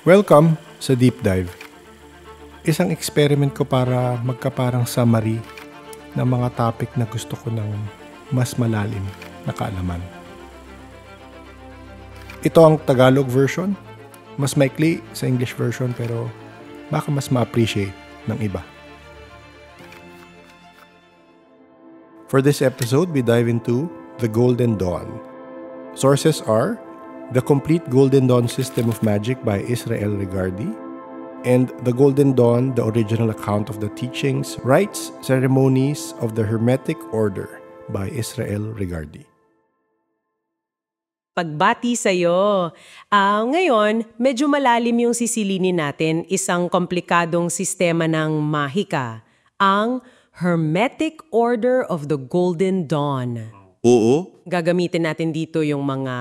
Welcome sa Deep Dive. Isang experiment ko para magkaparang summary ng mga topic na gusto ko ng mas malalim na kaalaman. Ito ang Tagalog version. Mas maikli sa English version pero baka mas ma-appreciate ng iba. For this episode, we dive into the Golden Dawn. Sources are The Complete Golden Dawn System of Magic by Israel Regardie, and The Golden Dawn, the original account of the teachings, rites, ceremonies of the Hermetic Order by Israel Regardie. Pagbati sa'yo. Ngayon, medyo malalim yung sisilinin natin isang komplikadong sistema ng mahika, ang Hermetic Order of the Golden Dawn. Oo. Gagamitin natin dito yung mga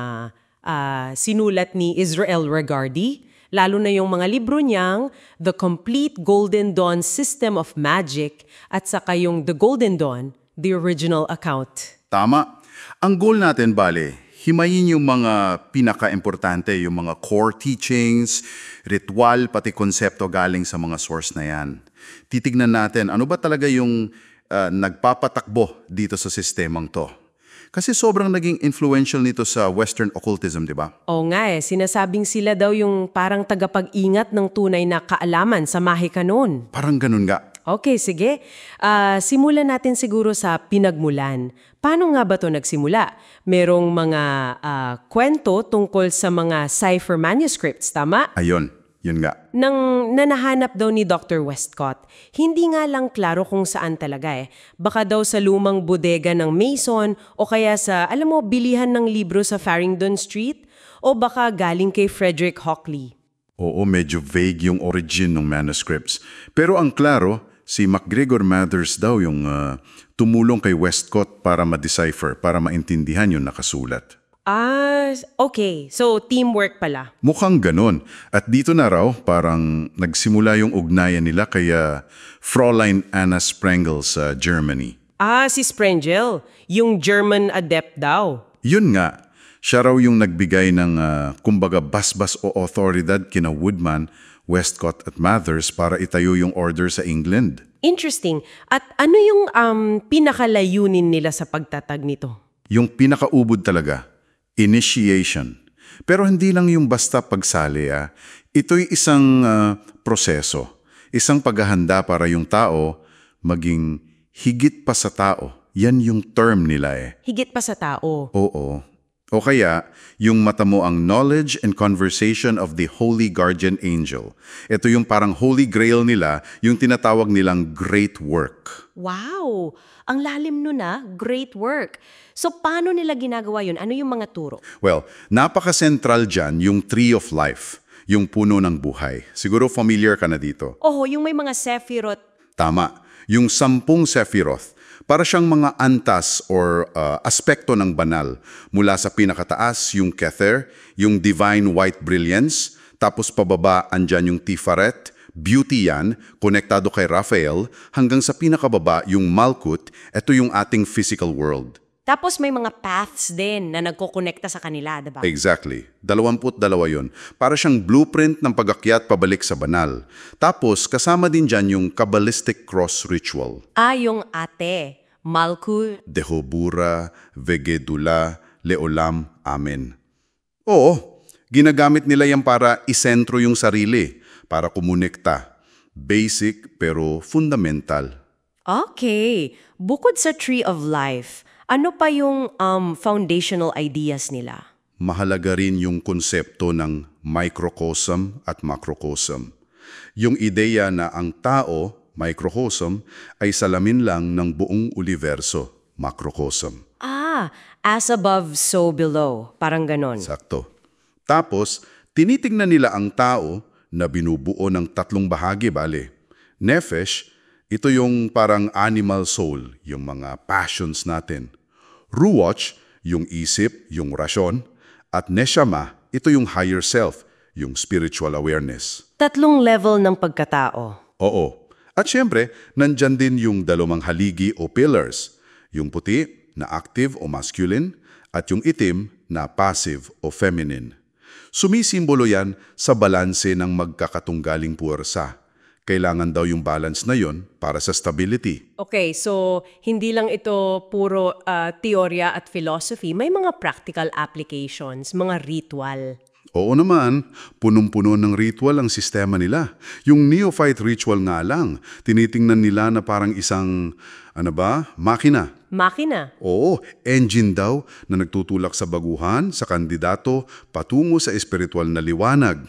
sinulat ni Israel Regardie, lalo na yung mga libro niyang The Complete Golden Dawn System of Magic at saka yung The Golden Dawn, the original account. Tama. Ang goal natin, bale, himayin yung mga pinaka-importante, yung mga core teachings, ritual, pati konsepto galing sa mga source na yan. Titignan natin, ano ba talaga yung nagpapatakbo dito sa sistemang to? Kasi sobrang naging influential nito sa Western occultism, di ba? Oo nga sinasabing sila daw yung parang tagapag-ingat ng tunay na kaalaman sa mahika noon. Parang ganun nga. Okay, sige. Simulan natin siguro sa pinagmulan. Paano nga ba ito nagsimula? Merong mga kwento tungkol sa mga cipher manuscripts, tama? Ayun, yun nga. Nang nanahanap daw ni Dr. Westcott, hindi nga lang klaro kung saan talaga Baka daw sa lumang bodega ng Mason o kaya sa, alam mo, bilihan ng libro sa Farringdon Street o baka galing kay Frederick Hockley. Oo, medyo vague yung origin ng manuscripts. Pero ang klaro, si MacGregor Mathers daw yung tumulong kay Westcott para ma-decipher, para maintindihan yung nakasulat. Okay. So, teamwork pala. Mukhang ganun. At dito na raw, parang nagsimula yung ugnayan nila kaya Fräulein Anna Sprengel sa Germany. Si Sprengel, yung German adept daw. Yun nga. Siya raw yung nagbigay ng, kumbaga, basbas o otoridad kina Woodman, Westcott at Mathers para itayo yung order sa England. Interesting. At ano yung pinakalayunin nila sa pagtatag nito? Yung pinakaubod talaga, initiation. Pero hindi lang yung basta pagsali. Ito'y isang proseso, isang paghahanda para yung tao maging higit pa sa tao. Yan yung term nila Higit pa sa tao? Oo. O kaya, yung mata mo ang knowledge and conversation of the Holy Guardian Angel. Ito yung parang Holy Grail nila, yung tinatawag nilang great work. Wow! Ang lalim nun great work. So paano nila ginagawa yun? Ano yung mga turo? Well, napaka-central dyan yung Tree of Life, yung puno ng buhay. Siguro familiar ka na dito. Yung may mga Sephiroth. Tama. Yung 10 Sephiroth. Para siyang mga antas or aspekto ng banal. Mula sa pinakataas, yung Kether, yung Divine White Brilliance, tapos pababa, andyan yung Tiferet, Beauty yan, konektado kay Raphael, hanggang sa pinakababa, yung Malkut, ito yung ating physical world. Tapos may mga paths din na nagkokonekta sa kanila, diba? Exactly. 22 yun. Para siyang blueprint ng pag-akyat pabalik sa banal. Tapos, kasama din dyan yung Kabbalistic Cross Ritual. Yung ate, Malkut, Dehobura, Vegedula, Leolam, Amen. Oo, ginagamit nila yan para isentro yung sarili, para kumonekta. Basic pero fundamental. Okay. Bukod sa Tree of Life, ano pa yung foundational ideas nila? Mahalaga rin yung konsepto ng microcosm at macrocosm. Yung ideya na ang tao, microcosm, ay salamin lang ng buong universo, macrocosm. As above, so below. Parang ganon. Sakto. Tapos, tinitingnan nila ang tao na binubuo ng 3 bahagi, bale. Nefesh, ito yung parang animal soul, yung mga passions natin. Ruach, yung isip, yung rasyon. At Neshama, ito yung higher self, yung spiritual awareness. 3 level ng pagkatao. Oo. At syempre, nandyan din yung 2 haligi o pillars. Yung puti na active o masculine at yung itim na passive o feminine. Sumisimbolo yan sa balanse ng magkakatunggaling puwersa. Kailangan daw yung balance na yon para sa stability. Okay, so hindi lang ito puro teorya at philosophy. May mga practical applications, mga ritual. Oo naman, punong-puno ng ritual ang sistema nila. Yung neophyte ritual nga lang, tinitingnan nila na parang isang, makina. Makina. Oo, engine daw na nagtutulak sa baguhan, sa kandidato, patungo sa espiritual na liwanag.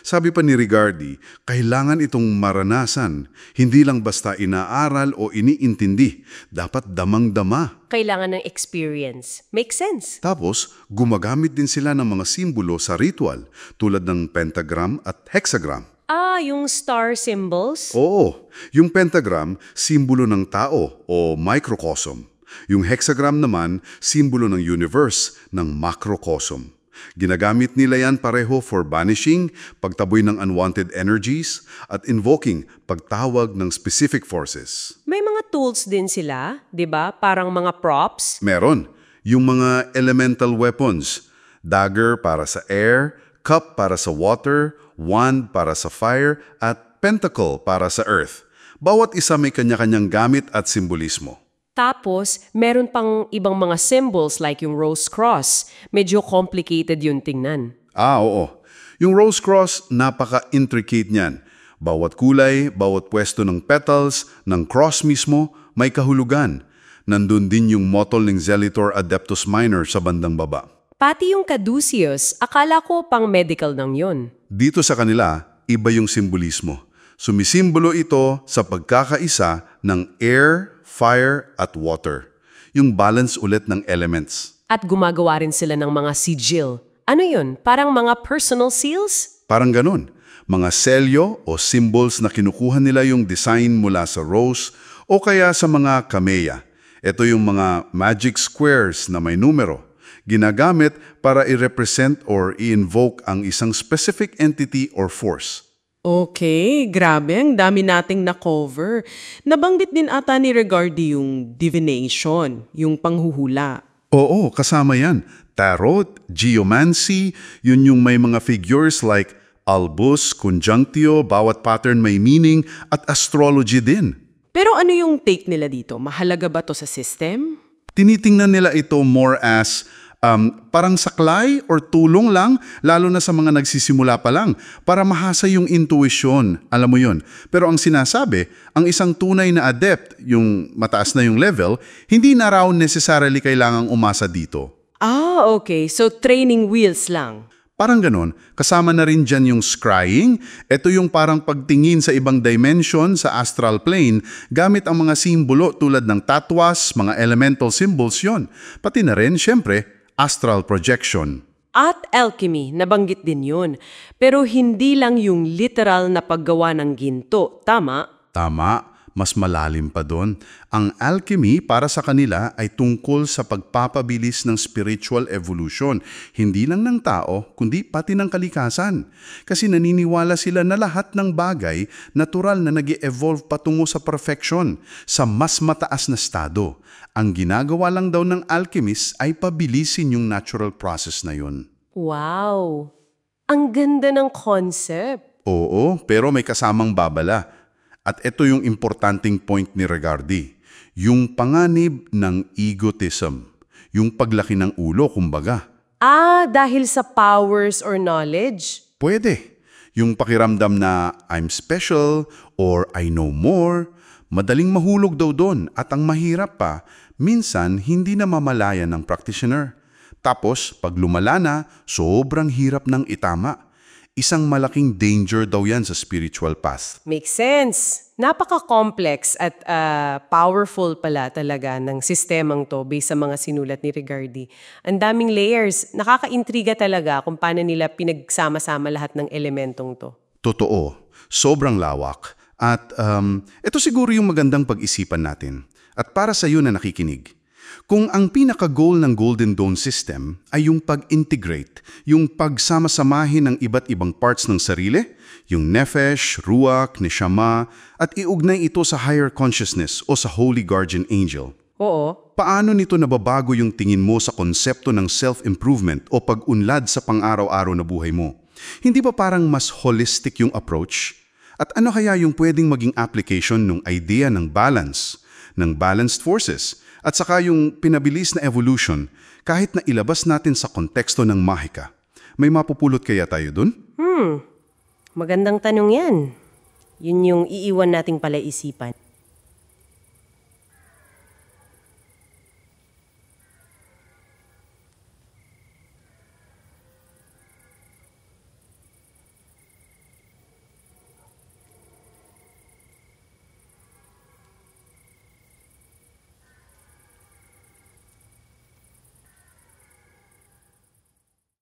Sabi pa ni Rigardi, kailangan itong maranasan, hindi lang basta inaaral o iniintindi, dapat damang-dama. Kailangan ng experience. Makes sense. Tapos, gumagamit din sila ng mga simbolo sa ritual, tulad ng pentagram at hexagram. Yung star symbols? Oo, yung pentagram, simbolo ng tao o microcosm. Yung hexagram naman, simbolo ng universe, ng macrocosm. Ginagamit nila yan pareho for banishing, pagtaboy ng unwanted energies, at invoking, pagtawag ng specific forces. May mga tools din sila, di ba? Parang mga props. Meron. Yung mga elemental weapons. Dagger para sa air, cup para sa water, wand para sa fire, at pentacle para sa earth. Bawat isa may kanya-kanyang gamit at simbolismo. Tapos, meron pang ibang mga symbols like yung rose cross. Medyo complicated yun tingnan. Oo. Yung rose cross, napaka-intricate niyan. Bawat kulay, bawat pwesto ng petals, ng cross mismo, may kahulugan. Nandun din yung motto ng Zelitor Adeptus Minor sa bandang baba. Pati yung caduceus, akala ko pang medical nang yun. Dito sa kanila, iba yung simbolismo. Sumisimbolo ito sa pagkakaisa ng air, fire at water. Yung balance ulit ng elements. At gumagawa rin sila ng mga sigil. Ano yun? Parang mga personal seals? Parang ganun. Mga selyo o symbols na kinukuha nila yung design mula sa rose o kaya sa mga kameya. Ito yung mga magic squares na may numero. Ginagamit para i-represent or i-invoke ang isang specific entity or force. Okay, grabe, ang dami nating na-cover. Nabanggit din ata ni Rigardi yung divination, yung panghuhula. Oo, kasama yan. Tarot, geomancy, yun yung may mga figures like albus, conjunctio, bawat pattern may meaning, at astrology din. Pero ano yung take nila dito? Mahalaga ba to sa system? Tinitingnan nila ito more as parang saklay or tulong lang, lalo na sa mga nagsisimula pa lang, para mahasa yung intuition, alam mo yun. Pero ang sinasabi, ang isang tunay na adept, yung mataas na yung level, hindi na raw necessarily kailangang umasa dito. Okay. So training wheels lang. Parang ganon, kasama na rin dyan yung scrying. Ito yung parang pagtingin sa ibang dimension sa astral plane gamit ang mga simbolo tulad ng tatwas, mga elemental symbols yon. Pati na rin, syempre, astral projection. At alchemy, nabanggit din yun. Pero hindi lang yung literal na paggawa ng ginto, tama? Tama, mas malalim pa doon. Ang alchemy para sa kanila ay tungkol sa pagpapabilis ng spiritual evolution, hindi lang ng tao, kundi pati ng kalikasan. Kasi naniniwala sila na lahat ng bagay natural na nag-evolve patungo sa perfection, sa mas mataas na estado. Ang ginagawa lang daw ng alchemist ay pabilisin yung natural process na yun. Wow! Ang ganda ng concept. Oo, pero may kasamang babala. At ito yung importanteng point ni Rigardi, yung panganib ng egotism, yung paglaki ng ulo, kumbaga. Dahil sa powers or knowledge? Pwede. Yung pakiramdam na I'm special or I know more, madaling mahulog daw doon at ang mahirap pa, minsan hindi na mamalayan ng practitioner. Tapos, pag lumala na, sobrang hirap ng itama. Isang malaking danger daw yan sa spiritual path. Makes sense. Napaka-complex at powerful pala talaga ng sistemang to based sa mga sinulat ni Rigardi. Ang daming layers. Nakaka-intriga talaga kung paano nila pinagsama-sama lahat ng elementong to. Totoo. Sobrang lawak. At ito siguro yung magandang pag-isipan natin. At para sa iyo na nakikinig. Kung ang pinaka-goal ng Golden Dawn System ay yung pag-integrate, yung pagsama-samahin ng iba't ibang parts ng sarili, yung nefesh, ruach, neshama, at iugnay ito sa higher consciousness o sa Holy Guardian Angel. Oo. Paano nito nababago yung tingin mo sa konsepto ng self-improvement o pag-unlad sa pang-araw-araw na buhay mo? Hindi ba parang mas holistic yung approach? At ano kaya yung pwedeng maging application ng idea ng balance, ng balanced forces, at saka yung pinabilis na evolution kahit na ilabas natin sa konteksto ng mahika? May mapupulot kaya tayo dun? Magandang tanong yan. Yun yung iiwan nating palaisipan.